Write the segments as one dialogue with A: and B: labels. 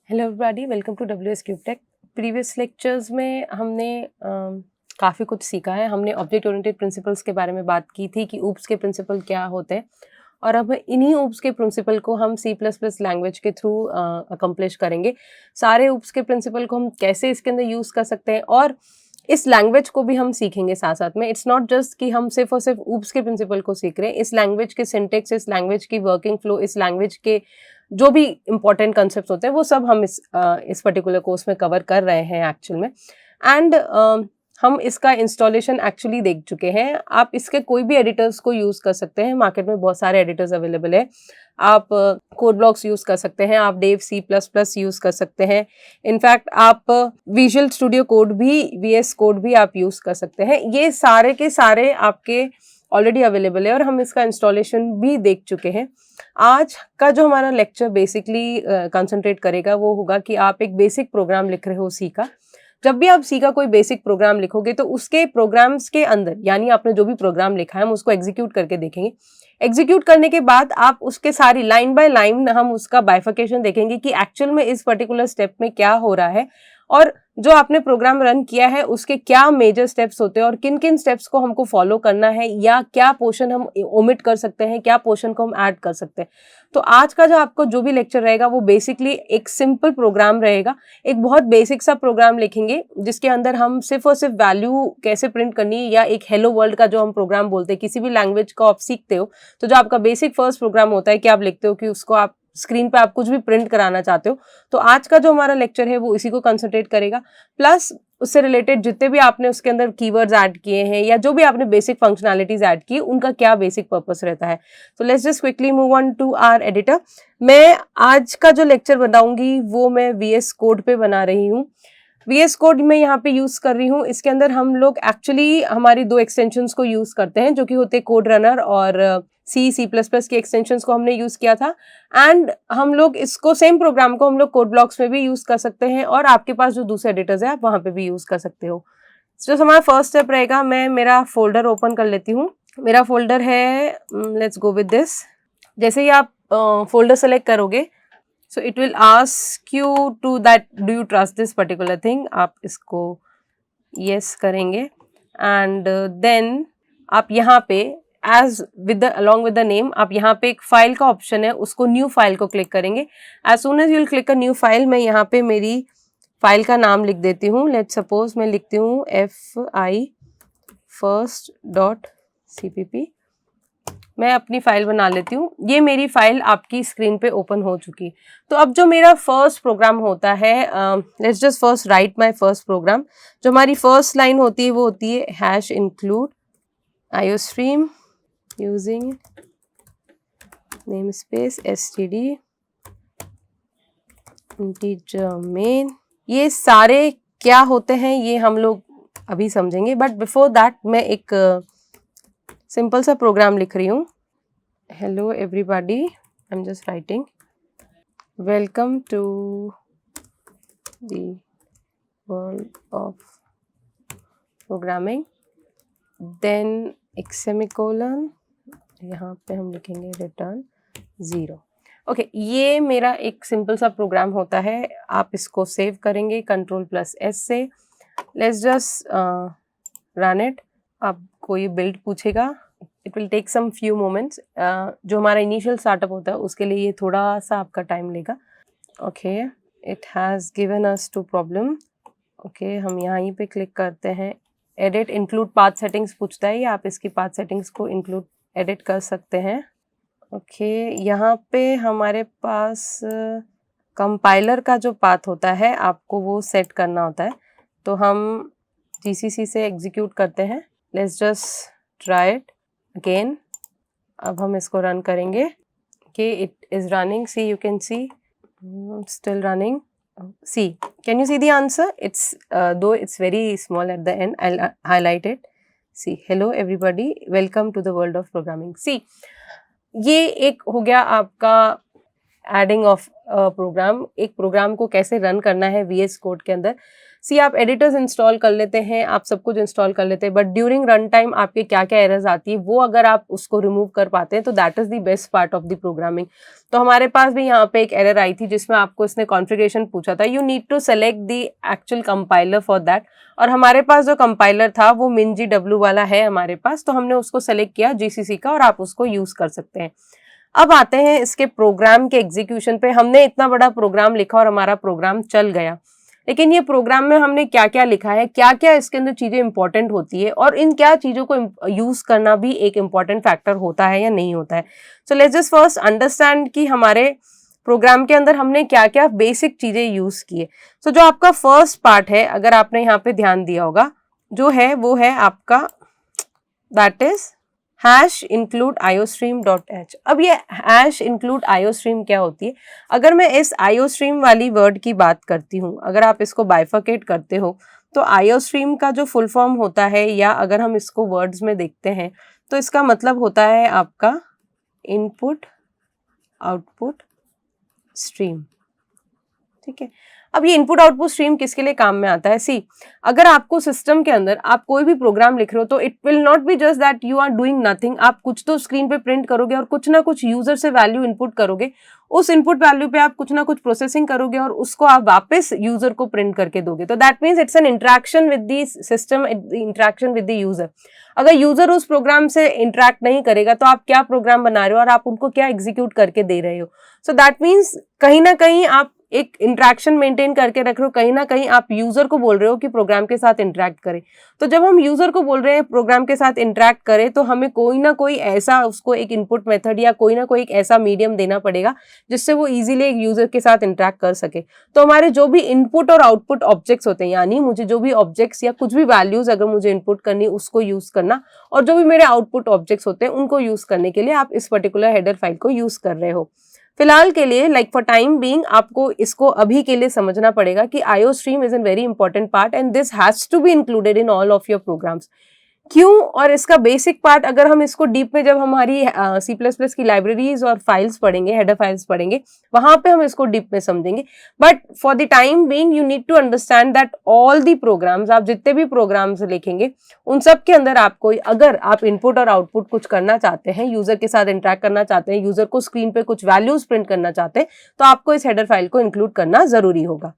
A: Hello everybody, welcome to WS cube tech. Previous lectures में हमने काफ़ी कुछ सीखा है। हमने ऑब्जेक्ट ओरिएंटेड प्रिंसिपल्स के बारे में बात की थी कि ऊप्स के प्रिंसिपल क्या होते हैं, और अब इन्हीं ऊप्स के प्रिंसिपल को हम C++ लैंग्वेज के थ्रू अकम्प्लिश करेंगे। सारे ऊप्स के प्रिंसिपल को हम कैसे इसके अंदर यूज़ कर सकते हैं, और इस लैंग्वेज को भी हम सीखेंगे साथ साथ में। इट्स नॉट जस्ट कि हम सिर्फ और सिर्फ ऊप्स के प्रिंसिपल को सीख रहे हैं, इस लैंग्वेज के सिंटेक्स, इस लैंग्वेज की वर्किंग फ्लो, इस लैंग्वेज के जो भी इंपॉर्टेंट कंसेप्ट होते हैं वो सब हम इस पर्टिकुलर कोर्स में कवर कर रहे हैं एक्चुअल में। एंड हम इसका इंस्टॉलेशन एक्चुअली देख चुके हैं। आप इसके कोई भी एडिटर्स को यूज़ कर सकते हैं, मार्केट में बहुत सारे एडिटर्स अवेलेबल है। आप कोड ब्लॉक्स यूज़ कर सकते हैं, आप डेव C++ यूज़ कर सकते हैं। इनफैक्ट आप विजुअल स्टूडियो कोड भी, VS कोड भी आप यूज़ कर सकते हैं। ये सारे के सारे आपके ऑलरेडी अवेलेबल है और हम इसका इंस्टॉलेशन भी देख चुके हैं। आज का जो हमारा लेक्चर बेसिकली कंसंट्रेट करेगा वो होगा कि आप एक बेसिक प्रोग्राम लिख रहे हो सी का। जब भी आप सी का कोई बेसिक प्रोग्राम लिखोगे तो उसके प्रोग्राम्स के अंदर, यानी आपने जो भी प्रोग्राम लिखा है हम उसको एग्जीक्यूट करके देखेंगे। एग्जीक्यूट करने के बाद आप उसके सारी लाइन बाय लाइन हम उसका बाइफिकेशन देखेंगे कि एक्चुअल में इस पर्टिकुलर स्टेप में क्या हो रहा है, और जो आपने प्रोग्राम रन किया है उसके क्या मेजर स्टेप्स होते हैं और किन किन स्टेप्स को हमको फॉलो करना है, या क्या पोर्शन हम ओमिट कर सकते हैं, क्या पोर्शन को हम ऐड कर सकते हैं। तो आज का जो आपको जो भी लेक्चर रहेगा वो बेसिकली एक सिंपल प्रोग्राम रहेगा। एक बहुत बेसिक सा प्रोग्राम लिखेंगे जिसके अंदर हम सिर्फ और सिर्फ वैल्यू कैसे प्रिंट करनी है, या एक हेलो वर्ल्ड का जो हम प्रोग्राम बोलते हैं, किसी भी लैंग्वेज को आप सीखते हो तो जो आपका बेसिक फर्स्ट प्रोग्राम होता है कि आप लिखते हो कि उसको आप स्क्रीन पे आप कुछ भी प्रिंट कराना चाहते हो। तो आज का जो हमारा लेक्चर है वो इसी को कंसंट्रेट करेगा। प्लस उससे रिलेटेड जितने भी आपने उसके अंदर कीवर्ड्स ऐड किए हैं या जो भी आपने बेसिक फंक्शनैलिटीज ऐड की, उनका क्या बेसिक पर्पस रहता है। तो let's just quickly move on to our editor. मैं आज का जो लेक्चर बनाऊंगी वो मैं VS कोड पे बना रही हूँ। VS कोड मैं यहाँ पे यूज कर रही हूँ। इसके अंदर हम लोग एक्चुअली हमारी दो एक्सटेंशंस को यूज करते हैं जो कि होते हैं कोड रनर, और C++ की एक्सटेंशंस को हमने यूज किया था। एंड हम लोग इसको सेम प्रोग्राम को हम लोग कोड ब्लॉक्स में भी यूज कर सकते हैं, और आपके पास जो दूसरे एडिटर्स है आप वहां पे भी यूज कर सकते हो। जो हमारा फर्स्ट स्टेप रहेगा, मैं मेरा फोल्डर ओपन कर लेती हूँ। मेरा फोल्डर है, लेट्स गो विद दिस। जैसे ही आप फोल्डर सेलेक्ट करोगे, so it will ask you to that do you trust this particular thing, आप इसको yes करेंगे। and then आप यहाँ पे as with the along with the name, आप यहाँ पे एक फाइल का ऑप्शन है, उसको न्यू फाइल को क्लिक करेंगे। as soon as you will click a new file, मैं यहाँ पे मेरी फाइल का नाम लिख देती हूँ। let's suppose मैं लिखती हूँ fi first.cpp। मैं अपनी फाइल बना लेती हूँ। ये मेरी फाइल आपकी स्क्रीन पे ओपन हो चुकी। तो अब जो मेरा फर्स्ट प्रोग्राम होता है, let's just first write my first program. जो हमारी फर्स्ट लाइन होती है वो होती है #include iostream using name space std integer main। ये सारे क्या होते हैं ये हम लोग अभी समझेंगे, बट बिफोर दैट मैं एक सिंपल सा प्रोग्राम लिख रही हूँ। Hello everybody, I am just writing welcome to the world of programming, then एक सेमीकोलन, यहाँ पे हम लिखेंगे रिटर्न 0। ओके, ये मेरा एक सिंपल सा प्रोग्राम होता है। आप इसको सेव करेंगे Ctrl+S से। Let's just run it. आपको ये बिल्ड पूछेगा, it will take some few moments. जो हमारा इनिशियल स्टार्टअप होता है उसके लिए ये थोड़ा सा आपका टाइम लेगा। Okay, it has given us two problem. Okay, हम यहाँ पे क्लिक करते हैं। एडिट इंक्लूड पाथ सेटिंग्स पूछता है, या आप इसकी पाथ सेटिंग्स को इंक्लूड एडिट कर सकते हैं। ओके, यहाँ पे हमारे पास कंपाइलर का जो पाथ होता है आपको वो सेट करना होता है। तो हम GCC से एग्जीक्यूट करते हैं। Let's just try it again. अब हम इसको रन करेंगे कि it is running. See you can see still running. See, can you see the answer? It's though it's very small at the end, I highlight it. See, hello everybody, welcome to the world of programming. See, ये एक हो गया आपका adding of program, एक program को कैसे run करना है VS कोड के अंदर। सी आप एडिटर्स इंस्टॉल कर लेते हैं, आप सब कुछ इंस्टॉल कर लेते हैं, बट ड्यूरिंग रन टाइम आपके क्या क्या एरर्स आती है वो अगर आप उसको रिमूव कर पाते हैं तो that is the best part of the programming. तो हमारे पास भी यहाँ पे एक एरर आई थी जिसमें आपको इसने कॉन्फ़िगरेशन पूछा था, you need to select the actual compiler for that, और हमारे पास जो कंपाइलर था वो MinGW वाला है हमारे पास, तो हमने उसको सेलेक्ट किया GCC का और आप उसको यूज कर सकते हैं। अब आते हैं इसके प्रोग्राम के एग्जीक्यूशन पे। हमने इतना बड़ा प्रोग्राम लिखा और हमारा प्रोग्राम चल गया, लेकिन ये प्रोग्राम में हमने क्या क्या लिखा है, क्या क्या इसके अंदर चीजें इंपॉर्टेंट होती है और इन क्या चीजों को यूज करना भी एक इंपॉर्टेंट फैक्टर होता है या नहीं होता है। So let's just first understand कि हमारे प्रोग्राम के अंदर हमने क्या क्या बेसिक चीजें यूज की है। सो जो आपका फर्स्ट पार्ट है, अगर आपने यहाँ पे ध्यान दिया होगा, जो है वो है आपका दैट इज #include iostream.h। अब ये #include iostream क्या होती है? अगर मैं इस iostream वाली वर्ड की बात करती हूँ, अगर आप इसको बाइफरकेट करते हो तो iostream का जो फुल फॉर्म होता है, या अगर हम इसको वर्ड्स में देखते हैं तो इसका मतलब होता है आपका इनपुट आउटपुट स्ट्रीम। ठीक है, अब ये इनपुट आउटपुट स्ट्रीम किसके लिए काम में आता है? सी, अगर आपको सिस्टम के अंदर आप कोई भी प्रोग्राम लिख रहे हो तो it will not be just that you are doing nothing, आप कुछ तो स्क्रीन पे प्रिंट करोगे और कुछ ना कुछ यूजर से वैल्यू इनपुट करोगे, उस इनपुट वैल्यू पे आप कुछ ना कुछ प्रोसेसिंग करोगे और उसको आप वापस यूजर को प्रिंट करके दोगे। तो that means it's an interaction with the system, interaction with the user. अगर यूजर उस प्रोग्राम से इंटरेक्ट नहीं करेगा तो आप क्या प्रोग्राम बना रहे हो और आप उनको क्या एग्जीक्यूट करके दे रहे हो। सो दैट मीन्स कहीं ना कहीं आप एक इंटरेक्शन मेंटेन करके रख रहे हो, कहीं ना कहीं आप यूजर को बोल रहे हो कि प्रोग्राम के साथ इंटरेक्ट करे। तो जब हम यूजर को बोल रहे हैं प्रोग्राम के साथ इंटरेक्ट करे तो हमें कोई ना कोई ऐसा उसको एक इनपुट मेथड या कोई ना कोई एक ऐसा मीडियम देना पड़ेगा जिससे वो इजीली एक यूजर के साथ इंटरेक्ट कर सके। तो हमारे जो भी इनपुट और आउटपुट ऑब्जेक्ट्स होते हैं, यानी मुझे जो भी ऑब्जेक्ट्स या कुछ भी वैल्यूज अगर मुझे इनपुट करनी उसको यूज करना, और जो भी मेरे आउटपुट ऑब्जेक्ट्स होते हैं उनको यूज करने के लिए आप इस पर्टिकुलर हेडर फाइल को यूज कर रहे हो। फिलहाल के लिए लाइक फॉर टाइम बीइंग आपको इसको अभी के लिए समझना पड़ेगा कि iostream is an very important part and this has to be included in all of your programs. क्यों? और इसका बेसिक पार्ट अगर हम इसको डीप में जब हमारी C++ की लाइब्रेरीज और फाइल्स पढ़ेंगे, हेडर फाइल्स पढ़ेंगे, वहां पे हम इसको डीप में समझेंगे। But for the time being you need to understand that all the programs, आप जितने भी प्रोग्राम्स लिखेंगे उन सब के अंदर आपको, अगर आप इनपुट और आउटपुट कुछ करना चाहते हैं, यूजर के साथ इंटरेक्ट करना चाहते हैं, यूजर को स्क्रीन पे कुछ वैल्यूज प्रिंट करना चाहते हैं, तो आपको इस हेडर फाइल को इंक्लूड करना जरूरी होगा।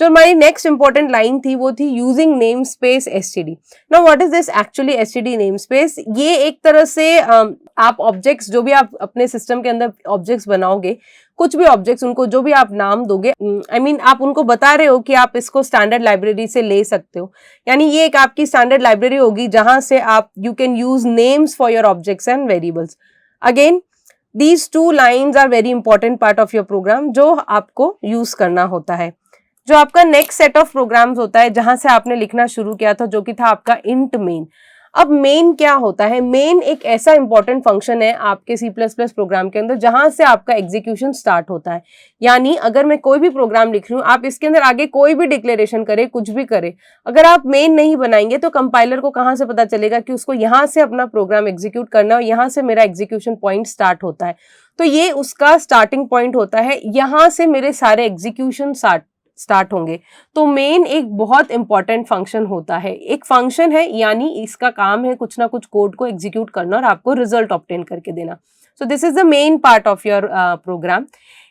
A: जो हमारी नेक्स्ट इंपॉर्टेंट लाइन थी वो थी using name space std। Now what is this actually std name space? ये एक तरह से आप ऑब्जेक्ट्स, जो भी आप अपने सिस्टम के अंदर ऑब्जेक्ट्स बनाओगे, कुछ भी ऑब्जेक्ट्स उनको जो भी आप नाम दोगे, I mean, आप उनको बता रहे हो कि आप इसको स्टैंडर्ड लाइब्रेरी से ले सकते हो, यानी ये एक आपकी स्टैंडर्ड लाइब्रेरी होगी जहां से आप you can use names for your objects and variables. Again these two lines are very important part of your program जो आपको यूज करना होता है। जो आपका नेक्स्ट सेट ऑफ प्रोग्राम्स होता है जहां से आपने लिखना शुरू किया था, जो कि था आपका इंट मेन। अब मेन क्या होता है? मेन एक ऐसा इंपॉर्टेंट फंक्शन है आपके C++ प्रोग्राम के अंदर जहां से आपका एग्जीक्यूशन स्टार्ट होता है। यानी अगर मैं कोई भी प्रोग्राम लिख रही हूँ, आप इसके अंदर आगे कोई भी डिक्लेरेशन करे, कुछ भी करे, अगर आप मेन नहीं बनाएंगे तो कंपाइलर को कहां से पता चलेगा कि उसको यहां से अपना प्रोग्राम एग्जीक्यूट करना है और यहां से मेरा एग्जीक्यूशन पॉइंट स्टार्ट होता है। तो ये उसका स्टार्टिंग पॉइंट होता है, यहां से मेरे सारे एग्जीक्यूशन स्टार्ट होंगे। तो मेन एक बहुत इंपॉर्टेंट फंक्शन होता है, एक फंक्शन है, यानी इसका काम है कुछ ना कुछ कोड को एग्जीक्यूट करना और आपको रिजल्ट ऑब्टेन करके देना। So this is the main part of your program.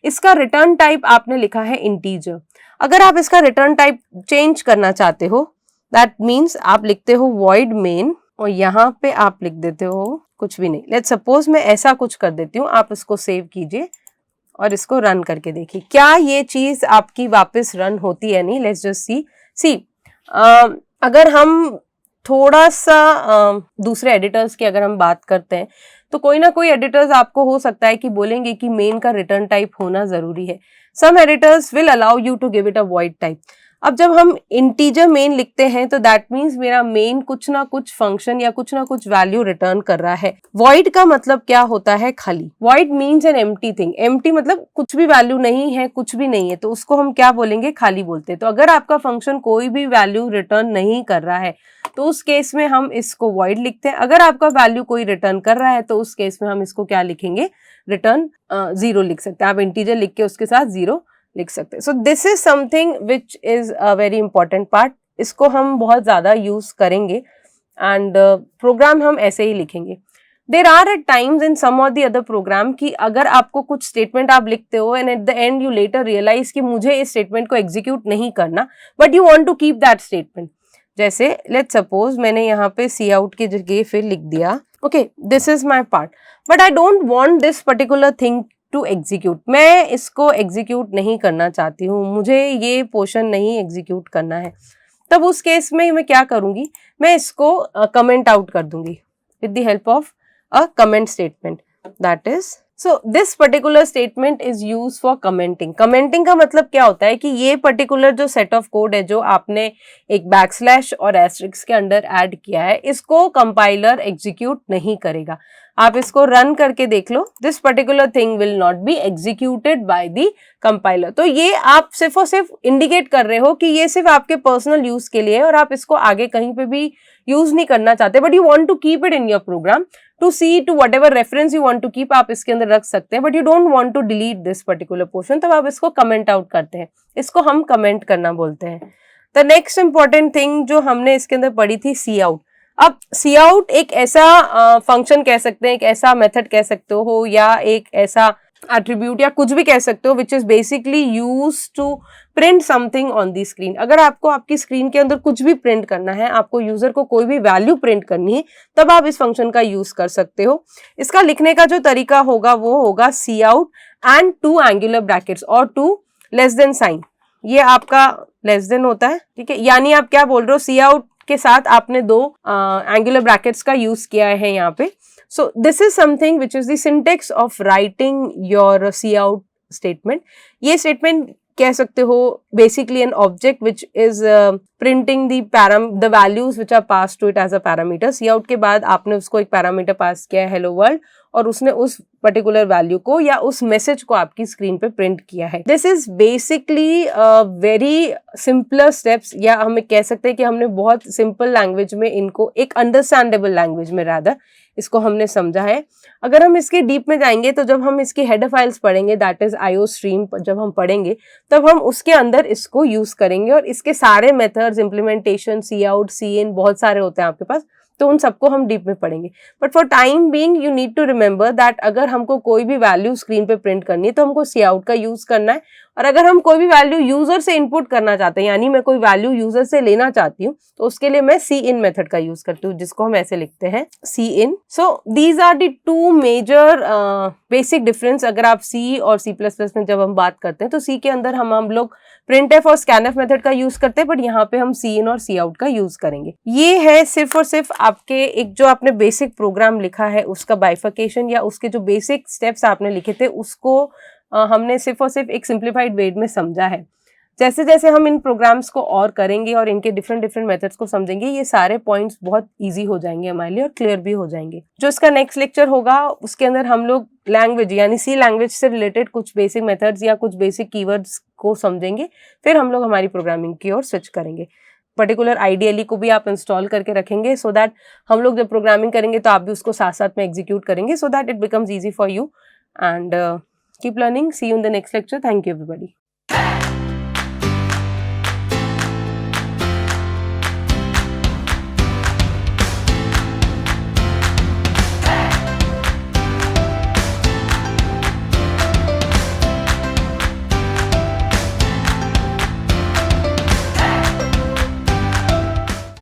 A: इसका रिटर्न टाइप आपने लिखा है इंटीजर। अगर आप इसका रिटर्न टाइप चेंज करना चाहते हो, दैट मीन्स आप लिखते हो वॉइड मेन और यहाँ पे आप लिख देते हो कुछ भी नहीं। लेट्स सपोज मैं ऐसा कुछ कर देती हूँ, आप इसको सेव कीजिए और इसको रन करके देखिए क्या ये चीज आपकी वापस रन होती है नहीं। लेट्स जस्ट सी अगर हम थोड़ा सा दूसरे एडिटर्स की अगर हम बात करते हैं तो कोई ना कोई एडिटर्स आपको हो सकता है कि बोलेंगे कि मेन का रिटर्न टाइप होना जरूरी है। Some editors will allow you to give it a void type. अब जब हम इंटीजर मेन लिखते हैं तो दैट मीन्स मेरा मेन कुछ ना कुछ फंक्शन या कुछ ना कुछ वैल्यू रिटर्न कर रहा है। वॉइड का मतलब क्या होता है? खाली। Void means an empty thing. Empty मतलब कुछ भी वैल्यू नहीं है, कुछ भी नहीं है, तो उसको हम क्या बोलेंगे? खाली बोलते हैं। तो अगर आपका फंक्शन कोई भी वैल्यू रिटर्न नहीं कर रहा है तो उस केस में हम इसको void लिखते हैं। अगर आपका वैल्यू कोई रिटर्न कर रहा है तो उस केस में हम इसको क्या लिखेंगे, रिटर्न 0 लिख सकते हैं। आप इंटीजर लिख के उसके साथ 0 लिख सकते हैं। सो this is something which is a very important part. इसको हम बहुत ज़्यादा यूज करेंगे एंड प्रोग्राम हम ऐसे ही लिखेंगे। There are at times in some और द अदर प्रोग्राम कि अगर आपको कुछ स्टेटमेंट आप लिखते हो and at the end you later realise कि मुझे इस स्टेटमेंट को एग्जीक्यूट नहीं करना, but you want to keep that statement. जैसे लेट्स सपोज मैंने यहाँ पे सी आउट की जगह फिर लिख दिया, okay this is my part, but I don't want this particular thing to execute. मैं इसको एग्जीक्यूट नहीं करना चाहती हूँ, मुझे ये पोर्शन नहीं एग्जीक्यूट करना है। तब उस केस में मैं क्या करूंगी, मैं इसको कमेंट आउट कर दूंगी with the help of a comment statement. That is, so this particular statement is used for commenting. Commenting का मतलब क्या होता है कि ये particular जो set of code है जो आपने एक बैकस्लैश और एस्ट्रिक्स के अंदर ऐड किया है, इसको कंपाइलर एग्जीक्यूट नहीं करेगा। आप इसको रन करके देख लो, this particular thing will not be executed by the compiler. तो ये आप सिर्फ और सिर्फ इंडिकेट कर रहे हो कि ये सिर्फ आपके पर्सनल यूज के लिए है और आप इसको आगे कहीं पे भी यूज नहीं करना चाहते, but you want to keep it in your program to see to whatever reference you want to keep, आप इसके अंदर रख सकते हैं, but you don't want to delete this particular portion, तब आप इसको कमेंट आउट करते हैं। इसको हम कमेंट करना बोलते हैं। द नेक्स्ट इंपॉर्टेंट थिंग जो हमने इसके अंदर पढ़ी थी, सी आउट। अब सी आउट एक ऐसा फंक्शन कह सकते हैं, एक ऐसा मेथड कह सकते हो, या एक ऐसा एट्रीब्यूट या कुछ भी कह सकते हो which is basically use to print something on the screen. अगर आपको आपकी स्क्रीन के अंदर कुछ भी प्रिंट करना है, आपको यूजर को कोई भी वैल्यू प्रिंट करनी है, तब आप इस फंक्शन का यूज कर सकते हो। इसका लिखने का जो तरीका होगा वो होगा सी आउट एंड 2 एंगुलर ब्रैकेट्स और 2 लेस देन साइन। ये आपका लेस देन होता है, ठीक है, यानी आप क्या बोल रहे हो, सी आउट के साथ आपने 2 एंगुलर ब्रैकेट्स का यूज किया है यहाँ पे। So this is something which is the syntax of writing your cout statement. ये statement कह सकते हो basically an object which is printing the values which are passed to it as a parameter. cout के बाद आपने उसको एक parameter पास किया है hello world, और उसने उस पर्टिकुलर वैल्यू को या उस मैसेज को आपकी स्क्रीन पे प्रिंट किया है। This is basically very simpler steps, या हम कह सकते हैं कि हमने बहुत सिंपल लैंग्वेज में इनको, एक अंडरस्टैंडेबल लैंग्वेज में रादर इसको हमने समझा है। अगर हम इसके डीप में जाएंगे तो जब हम इसकी हेडर फाइल्स पढ़ेंगे, दैट इज आईओ स्ट्रीम, जब हम पढ़ेंगे तब हम उसके अंदर इसको यूज करेंगे, और इसके सारे मेथड्स, इम्प्लीमेंटेशन, सी आउट, सी इन, बहुत सारे होते हैं आपके पास, तो उन सबको हम डीप में पढ़ेंगे। But for time being you need to remember that अगर हमको कोई भी वैल्यू स्क्रीन पे प्रिंट करनी है तो हमको सी आउट का यूज करना है, और अगर हम कोई भी वैल्यू यूजर से इनपुट करना चाहते हैं, यानी मैं कोई वैल्यू यूजर से लेना चाहती हूँ, तो उसके लिए मैं सी इन मेथड का यूज करती हूँ, जिसको हम ऐसे लिखते हैं cin. So these are the 2 major basic difference. अगर आप सी और सी प्लस प्लस में जब हम बात करते हैं तो सी के अंदर हम लोग printf और scanf मेथड का यूज करते हैं, बट यहाँ पे हम सी इन और सी आउट का यूज करेंगे। ये है सिर्फ और सिर्फ आपके एक जो आपने बेसिक प्रोग्राम लिखा है उसका बाइफिकेशन, या उसके जो बेसिक स्टेप्स आपने लिखे थे उसको हमने सिर्फ और सिर्फ एक सिंप्लीफाइड वे में समझा है। जैसे जैसे हम इन प्रोग्राम्स को और करेंगे और इनके डिफरेंट मेथड्स को समझेंगे, ये सारे पॉइंट्स बहुत इजी हो जाएंगे हमारे लिए और क्लियर भी हो जाएंगे। जो इसका नेक्स्ट लेक्चर होगा उसके अंदर हम लोग लैंग्वेज यानी सी लैंग्वेज से रिलेटेड कुछ बेसिक मेथड्स या कुछ बेसिक कीवर्ड्स को समझेंगे, फिर हम लोग हमारी प्रोग्रामिंग की ओर स्विच करेंगे। पर्टिकुलर आईडीएलई को भी आप इंस्टॉल करके रखेंगे, सो दैट हम लोग जब प्रोग्रामिंग करेंगे तो आप भी उसको साथ साथ में एग्जीक्यूट करेंगे, so that it becomes easy for you. And keep learning, see you in the next lecture. Thank you everybody.